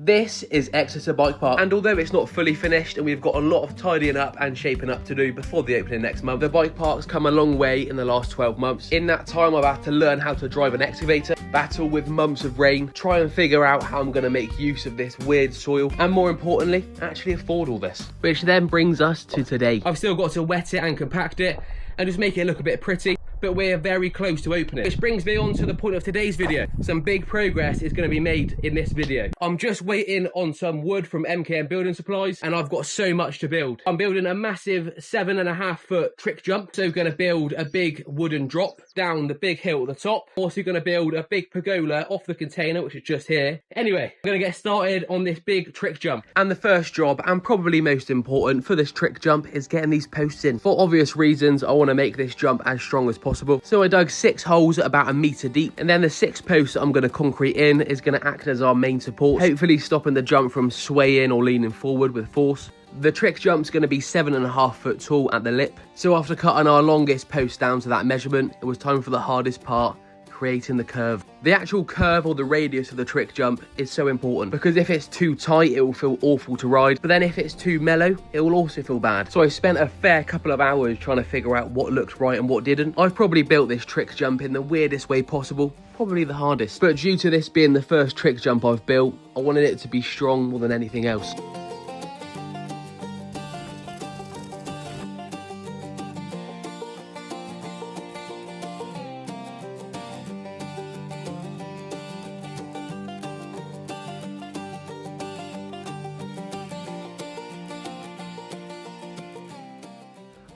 This is Exeter Bike Park, and although it's not fully finished and we've got a lot of tidying up and shaping up to do before the opening next month, the bike park's come a long way in the last 12 months. In that time, I've had to learn how to drive an excavator, battle with months of rain, try and figure out how I'm going to make use of this weird soil, and more importantly, actually afford all this. Which then brings us to today. I've still got to wet it and compact it and just make it look a bit pretty, but we're very close to opening. Which brings me on to the point of today's video. Some big progress is going to be made in this video. I'm just waiting on some wood from MKM Building Supplies, and I've got so much to build. I'm building a massive 7.5 foot trick jump. So going to build a big wooden drop down the big hill at the top. Also going to build a big pergola off the container, which is just here. Anyway, I'm going to get started on this big trick jump. And the first job, and probably most important for this trick jump, is getting these posts in. For obvious reasons, I want to make this jump as strong as possible. So I dug 6 holes at about 1 meter deep, and then the 6 posts that I'm going to concrete in is going to act as our main support, hopefully stopping the jump from swaying or leaning forward with force. The trick jump's going to be 7.5 foot tall at the lip. So after cutting our longest post down to that measurement, it was time for the hardest part, creating the curve. The actual curve, or the radius of the trick jump, is so important because if it's too tight, it will feel awful to ride, but then if it's too mellow, it will also feel bad. So I spent a fair couple of hours trying to figure out what looked right and what didn't. I've probably built this trick jump in the weirdest way possible, probably the hardest, but due to this being the first trick jump I've built, I wanted it to be strong more than anything else.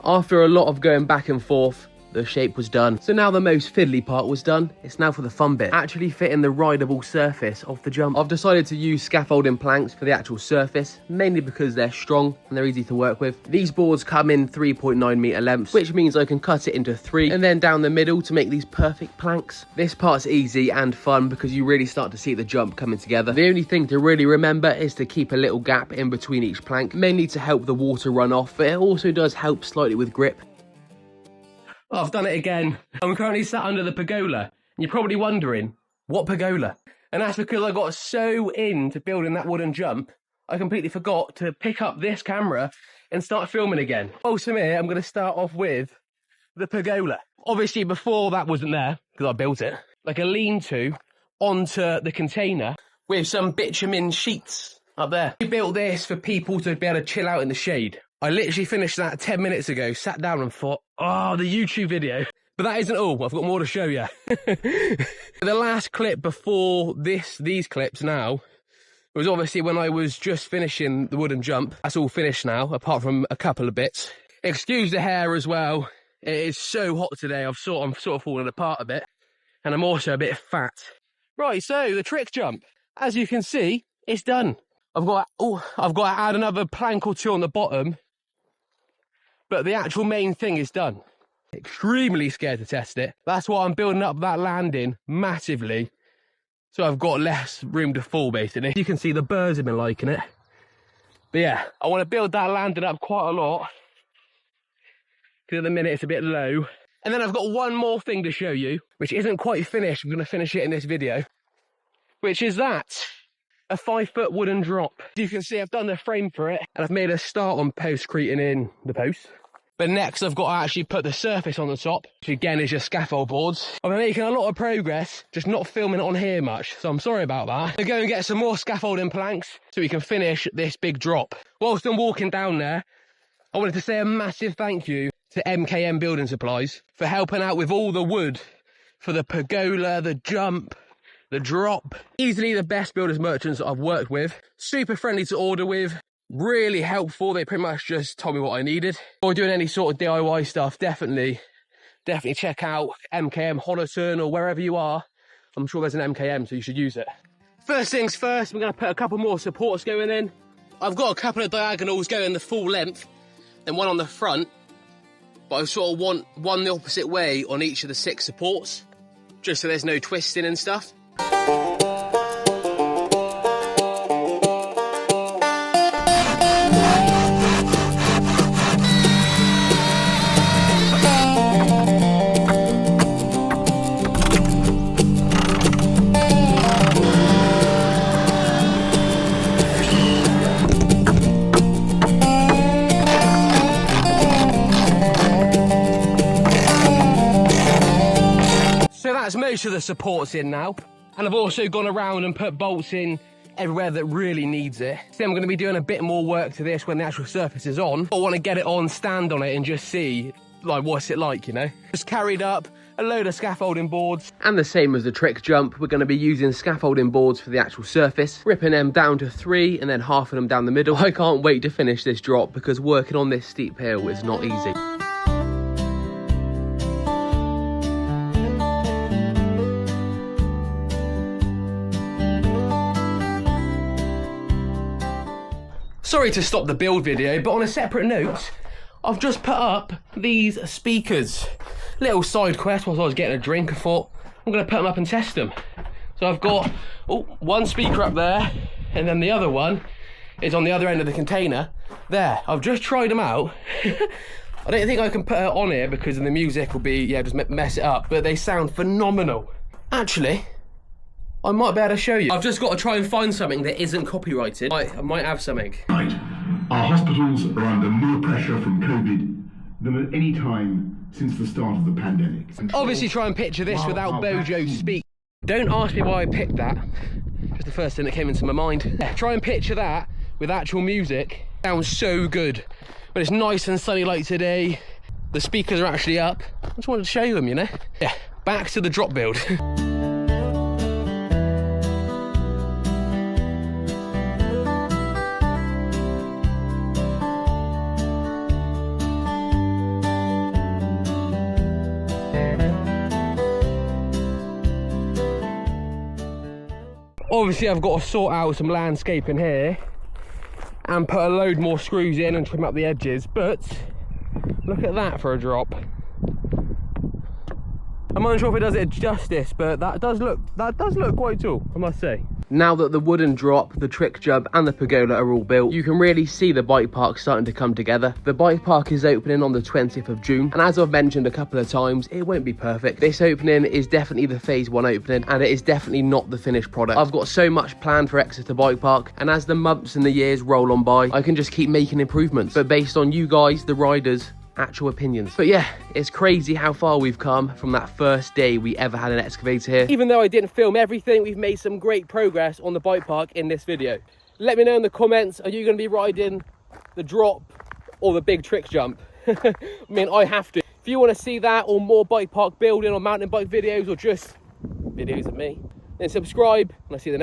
After a lot of going back and forth, the shape was done. So now the most fiddly part was done. It's now for the fun bit, actually fitting the rideable surface of the jump. I've decided to use scaffolding planks for the actual surface, mainly because they're strong and they're easy to work with. These boards come in 3.9 meter lengths, which means I can cut it into 3 and then down the middle to make these perfect planks. This part's easy and fun because you really start to see the jump coming together. The only thing to really remember is to keep a little gap in between each plank, mainly to help the water run off, but it also does help slightly with grip. Oh, I've done it again. I'm currently sat under the pergola, and you're probably wondering, what pergola? And that's because I got so into building that wooden jump, I completely forgot to pick up this camera and start filming again. Also here, I'm going to start off with the pergola. Obviously, before that wasn't there, because I built it, like a lean-to onto the container with some bitumen sheets up there. We built this for people to be able to chill out in the shade. I literally finished that 10 minutes ago, sat down and thought, oh, the YouTube video. But that isn't all, I've got more to show you. The last clip before these clips now, was obviously when I was just finishing the wooden jump. That's all finished now, apart from a couple of bits. Excuse the hair as well. It is so hot today, I'm sort of falling apart a bit. And I'm also a bit fat. Right, so the trick jump. As you can see, it's done. I've got to add another plank or 2 on the bottom. But the actual main thing is done. Extremely scared to test it. That's why I'm building up that landing massively. So I've got less room to fall, basically. You can see the birds have been liking it. But yeah, I want to build that landing up quite a lot. Because at the minute it's a bit low. And then I've got one more thing to show you, which isn't quite finished. I'm going to finish it in this video. Which is that. A 5 foot wooden drop. As you can see, I've done the frame for it, and I've made a start on postcreting in the post. But next, I've got to actually put the surface on the top, which again is just scaffold boards. I've been making a lot of progress, just not filming it on here much, so I'm sorry about that. I'm going to go and get some more scaffolding planks so we can finish this big drop. Whilst I'm walking down there, I wanted to say a massive thank you to MKM Building Supplies for helping out with all the wood for the pergola, the jump, the drop. Easily the best builders merchants that I've worked with. Super friendly to order with. Really helpful. They pretty much just told me what I needed. Or doing any sort of DIY stuff, definitely check out MKM Honiton or wherever you are. I'm sure there's an MKM, so you should use it. First things first, we're going to put a couple more supports going in. I've got a couple of diagonals going the full length and one on the front. But I sort of want one the opposite way on each of the 6 supports, just so there's no twisting and stuff. most of the supports in now. And I've also gone around and put bolts in everywhere that really needs it. So I'm going to be doing a bit more work to this when the actual surface is on. I want to get it on, stand on it and just see, like, what's it like, you know? Just carried up a load of scaffolding boards. And the same as the trick jump, we're going to be using scaffolding boards for the actual surface, ripping them down to 3 and then half of them down the middle. I can't wait to finish this drop because working on this steep hill is not easy. Sorry to stop the build video, but on a separate note, I've just put up these speakers. Little side quest whilst I was getting a drink. I thought I'm going to put them up and test them. So I've got one speaker up there, and then the other one is on the other end of the container. There, I've just tried them out. I don't think I can put it on here because the music will be, yeah, just mess it up, but they sound phenomenal. Actually, I might be able to show you. I've just got to try and find something that isn't copyrighted. I might have something. Right. Our hospitals are under more pressure from COVID than at any time since the start of the pandemic. Obviously try and picture this without Bojo speak. Don't ask me why I picked that. Just the first thing that came into my mind. Yeah, try and picture that with actual music. Sounds so good. But it's nice and sunny like today. The speakers are actually up. I just wanted to show them, you know? Yeah, back to the drop build. Obviously I've got to sort out some landscaping here and put a load more screws in and trim up the edges, but look at that for a drop. I'm unsure if it does it justice, but that does look quite cool, I must say. Now that the wooden drop, the trick jump and the pergola are all built, you can really see the bike park starting to come together. The bike park is opening on the 20th of June, and as I've mentioned a couple of times, it won't be perfect. This opening is definitely the phase 1 opening, and it is definitely not the finished product. I've got so much planned for Exeter Bike Park, and as the months and the years roll on by, I can just keep making improvements, but based on you guys, the riders, actual opinions. But yeah, it's crazy how far we've come from that first day we ever had an excavator here. Even though I didn't film everything, we've made some great progress on the bike park in this video. Let me know in the comments, are you going to be riding the drop or the big trick jump? I mean, I have to. If you want to see that or more bike park building or mountain bike videos or just videos of me, then subscribe and I'll see you in the next